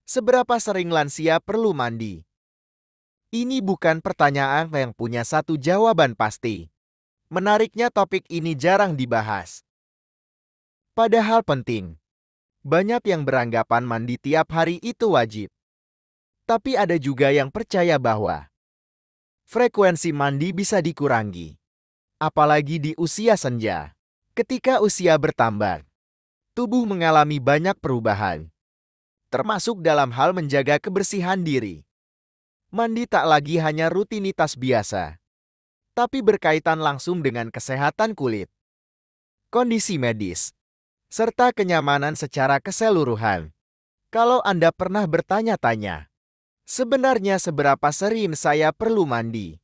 Seberapa sering lansia perlu mandi? Ini bukan pertanyaan yang punya satu jawaban pasti. Menariknya topik ini jarang dibahas. Padahal penting. Banyak yang beranggapan mandi tiap hari itu wajib. Tapi ada juga yang percaya bahwa frekuensi mandi bisa dikurangi. Apalagi di usia senja. Ketika usia bertambah, tubuh mengalami banyak perubahan. Termasuk dalam hal menjaga kebersihan diri. Mandi tak lagi hanya rutinitas biasa, tapi berkaitan langsung dengan kesehatan kulit, kondisi medis, serta kenyamanan secara keseluruhan. Kalau Anda pernah bertanya-tanya, sebenarnya seberapa sering saya perlu mandi?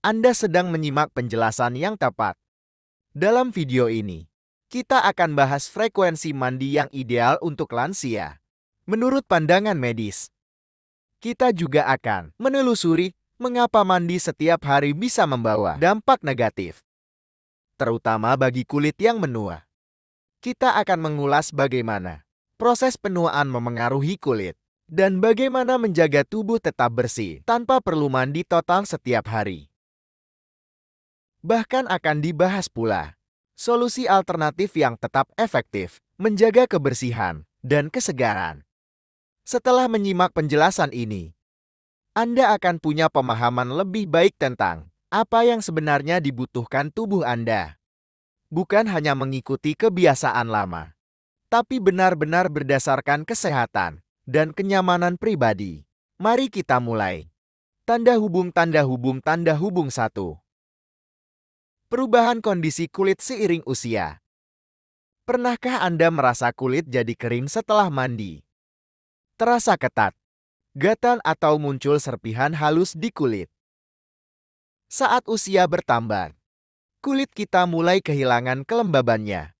Anda sedang menyimak penjelasan yang tepat. Dalam video ini, kita akan bahas frekuensi mandi yang ideal untuk lansia, menurut pandangan medis. Kita juga akan menelusuri mengapa mandi setiap hari bisa membawa dampak negatif, terutama bagi kulit yang menua. Kita akan mengulas bagaimana proses penuaan memengaruhi kulit dan bagaimana menjaga tubuh tetap bersih tanpa perlu mandi total setiap hari. Bahkan akan dibahas pula solusi alternatif yang tetap efektif menjaga kebersihan dan kesegaran. Setelah menyimak penjelasan ini, Anda akan punya pemahaman lebih baik tentang apa yang sebenarnya dibutuhkan tubuh Anda. Bukan hanya mengikuti kebiasaan lama, tapi benar-benar berdasarkan kesehatan dan kenyamanan pribadi. Mari kita mulai. Tanda hubung, tanda hubung, tanda hubung 1. Perubahan kondisi kulit seiring usia. Pernahkah Anda merasa kulit jadi kering setelah mandi? Terasa ketat, gatal atau muncul serpihan halus di kulit? Saat usia bertambah, kulit kita mulai kehilangan kelembabannya.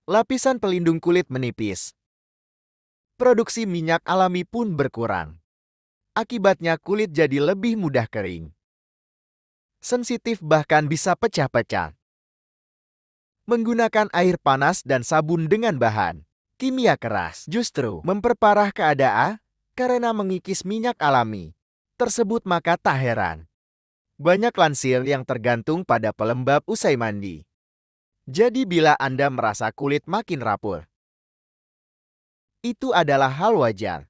Lapisan pelindung kulit menipis. Produksi minyak alami pun berkurang. Akibatnya kulit jadi lebih mudah kering, sensitif bahkan bisa pecah-pecah. Menggunakan air panas dan sabun dengan bahan kimia keras justru memperparah keadaan karena mengikis minyak alami tersebut, maka tak heran banyak lansia yang tergantung pada pelembab usai mandi. Jadi bila Anda merasa kulit makin rapuh, itu adalah hal wajar.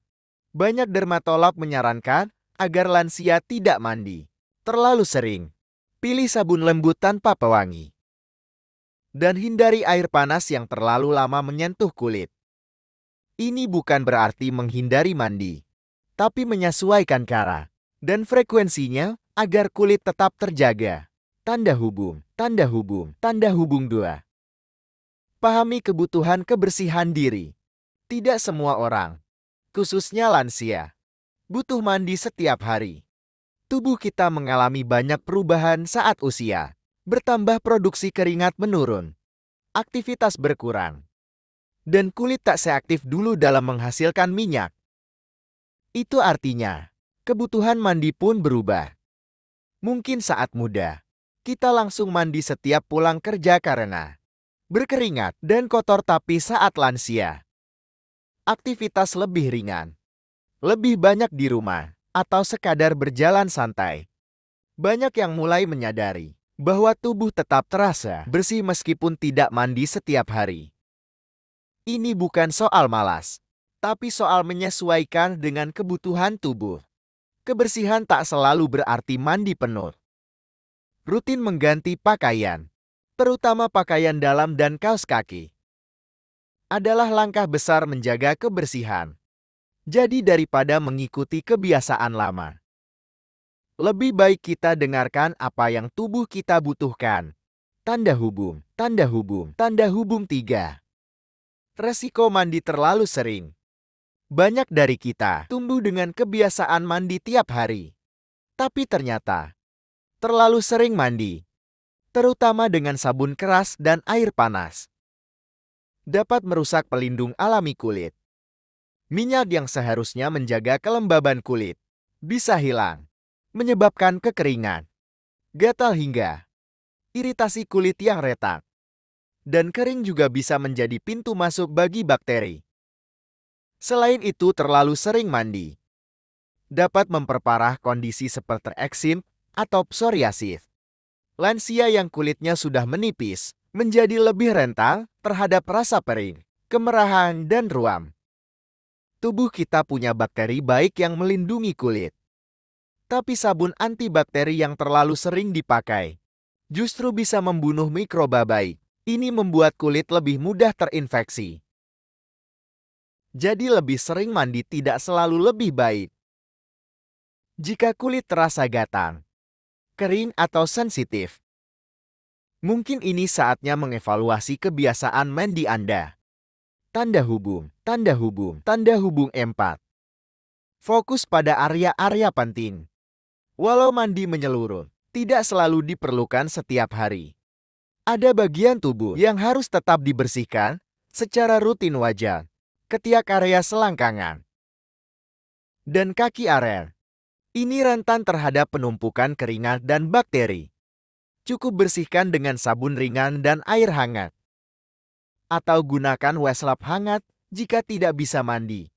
Banyak dermatolog menyarankan agar lansia tidak mandi terlalu sering. Pilih sabun lembut tanpa pewangi. Dan hindari air panas yang terlalu lama menyentuh kulit. Ini bukan berarti menghindari mandi, tapi menyesuaikan cara dan frekuensinya agar kulit tetap terjaga. Tanda hubung, tanda hubung, tanda hubung 2. Pahami kebutuhan kebersihan diri. Tidak semua orang, khususnya lansia, butuh mandi setiap hari. Tubuh kita mengalami banyak perubahan saat usia. Bertambah, produksi keringat menurun, aktivitas berkurang, dan kulit tak seaktif dulu dalam menghasilkan minyak. Itu artinya, kebutuhan mandi pun berubah. Mungkin saat muda, kita langsung mandi setiap pulang kerja karena berkeringat dan kotor, tapi saat lansia, aktivitas lebih ringan, lebih banyak di rumah, atau sekadar berjalan santai, banyak yang mulai menyadari bahwa tubuh tetap terasa bersih meskipun tidak mandi setiap hari. Ini bukan soal malas, tapi soal menyesuaikan dengan kebutuhan tubuh. Kebersihan tak selalu berarti mandi penuh. Rutin mengganti pakaian, terutama pakaian dalam dan kaos kaki, adalah langkah besar menjaga kebersihan. Jadi daripada mengikuti kebiasaan lama, lebih baik kita dengarkan apa yang tubuh kita butuhkan. Tanda hubung, tanda hubung, tanda hubung 3. Resiko mandi terlalu sering. Banyak dari kita tumbuh dengan kebiasaan mandi tiap hari. Tapi ternyata, terlalu sering mandi, terutama dengan sabun keras dan air panas, dapat merusak pelindung alami kulit. Minyak yang seharusnya menjaga kelembaban kulit bisa hilang, menyebabkan kekeringan, gatal hingga iritasi kulit yang retak. Dan kering juga bisa menjadi pintu masuk bagi bakteri, Selain itu, terlalu sering mandi dapat memperparah kondisi seperti eksim atau psoriasis. Lansia yang kulitnya sudah menipis menjadi lebih rentan terhadap rasa perih, kemerahan, dan ruam. Tubuh kita punya bakteri baik yang melindungi kulit. Tapi sabun antibakteri yang terlalu sering dipakai justru bisa membunuh mikroba baik. Ini membuat kulit lebih mudah terinfeksi. Jadi lebih sering mandi tidak selalu lebih baik. Jika kulit terasa gatal, kering, atau sensitif, mungkin ini saatnya mengevaluasi kebiasaan mandi Anda. Tanda hubung, tanda hubung, tanda hubung 4. Fokus pada area-area penting. Walau mandi menyeluruh, tidak selalu diperlukan setiap hari. Ada bagian tubuh yang harus tetap dibersihkan secara rutin wajah, ketiak area selangkangan, dan kaki area. Ini rentan terhadap penumpukan keringat dan bakteri. Cukup bersihkan dengan sabun ringan dan air hangat. Atau gunakan wastafel hangat jika tidak bisa mandi.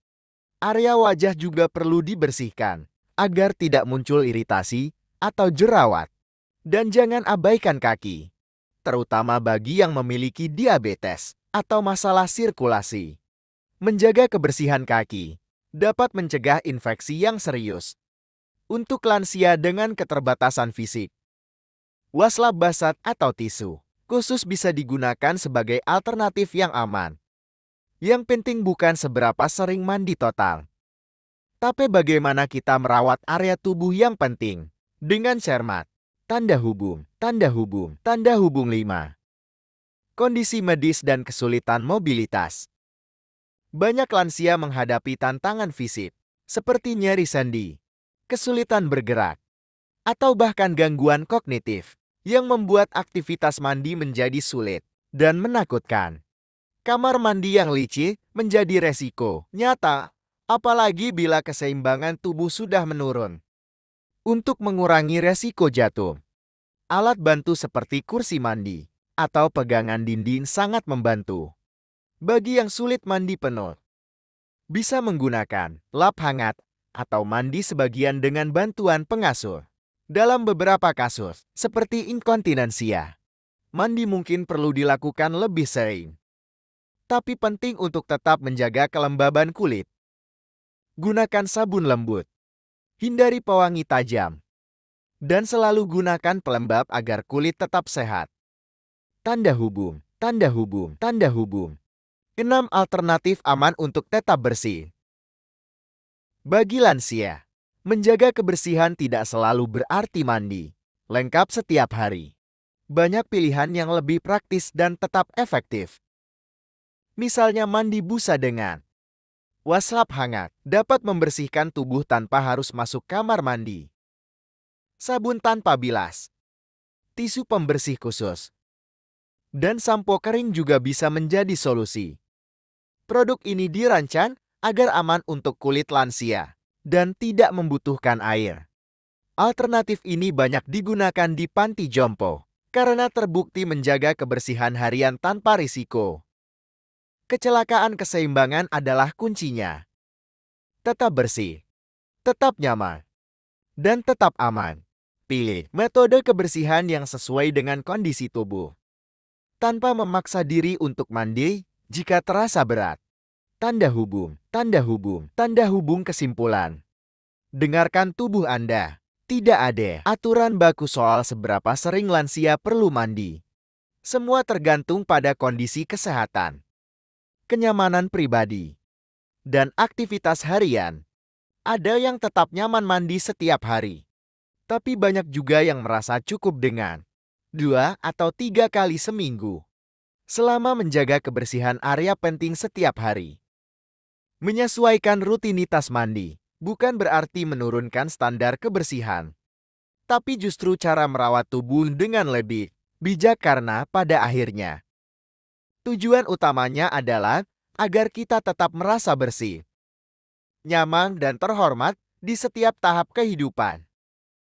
Area wajah juga perlu dibersihkan agar tidak muncul iritasi atau jerawat. Dan jangan abaikan kaki, terutama bagi yang memiliki diabetes atau masalah sirkulasi. Menjaga kebersihan kaki dapat mencegah infeksi yang serius. Untuk lansia dengan keterbatasan fisik, wastafel basah atau tisu khusus bisa digunakan sebagai alternatif yang aman. Yang penting bukan seberapa sering mandi total, tapi bagaimana kita merawat area tubuh yang penting dengan cermat. Tanda hubung, tanda hubung, tanda hubung 5. Kondisi medis dan kesulitan mobilitas. Banyak lansia menghadapi tantangan fisik, seperti nyeri sendi, kesulitan bergerak, atau bahkan gangguan kognitif yang membuat aktivitas mandi menjadi sulit dan menakutkan. Kamar mandi yang licin menjadi resiko nyata, apalagi bila keseimbangan tubuh sudah menurun. Untuk mengurangi resiko jatuh, alat bantu seperti kursi mandi atau pegangan dinding sangat membantu. Bagi yang sulit mandi penuh, bisa menggunakan lap hangat atau mandi sebagian dengan bantuan pengasuh. Dalam beberapa kasus, seperti inkontinensia, mandi mungkin perlu dilakukan lebih sering. Tapi penting untuk tetap menjaga kelembaban kulit. Gunakan sabun lembut. Hindari pewangi tajam. Dan selalu gunakan pelembab agar kulit tetap sehat. Tanda hubung, tanda hubung, tanda hubung. 6 alternatif aman untuk tetap bersih. Bagi lansia, menjaga kebersihan tidak selalu berarti mandi lengkap setiap hari. Banyak pilihan yang lebih praktis dan tetap efektif. Misalnya mandi busa dengan wastafel hangat dapat membersihkan tubuh tanpa harus masuk kamar mandi. Sabun tanpa bilas, tisu pembersih khusus, dan sampo kering juga bisa menjadi solusi. Produk ini dirancang agar aman untuk kulit lansia dan tidak membutuhkan air. Alternatif ini banyak digunakan di panti jompo karena terbukti menjaga kebersihan harian tanpa risiko. Kecelakaan keseimbangan adalah kuncinya. Tetap bersih, tetap nyaman, dan tetap aman. Pilih metode kebersihan yang sesuai dengan kondisi tubuh, tanpa memaksa diri untuk mandi jika terasa berat. Tanda hubung, tanda hubung, tanda hubung kesimpulan. Dengarkan tubuh Anda. Tidak ada aturan baku soal seberapa sering lansia perlu mandi. Semua tergantung pada kondisi kesehatan, kenyamanan pribadi, dan aktivitas harian. Ada yang tetap nyaman mandi setiap hari, tapi banyak juga yang merasa cukup dengan 2 atau 3 kali seminggu. Selama menjaga kebersihan area penting setiap hari. Menyesuaikan rutinitas mandi bukan berarti menurunkan standar kebersihan, tapi justru cara merawat tubuh dengan lebih bijak karena pada akhirnya tujuan utamanya adalah agar kita tetap merasa bersih, nyaman, dan terhormat di setiap tahap kehidupan.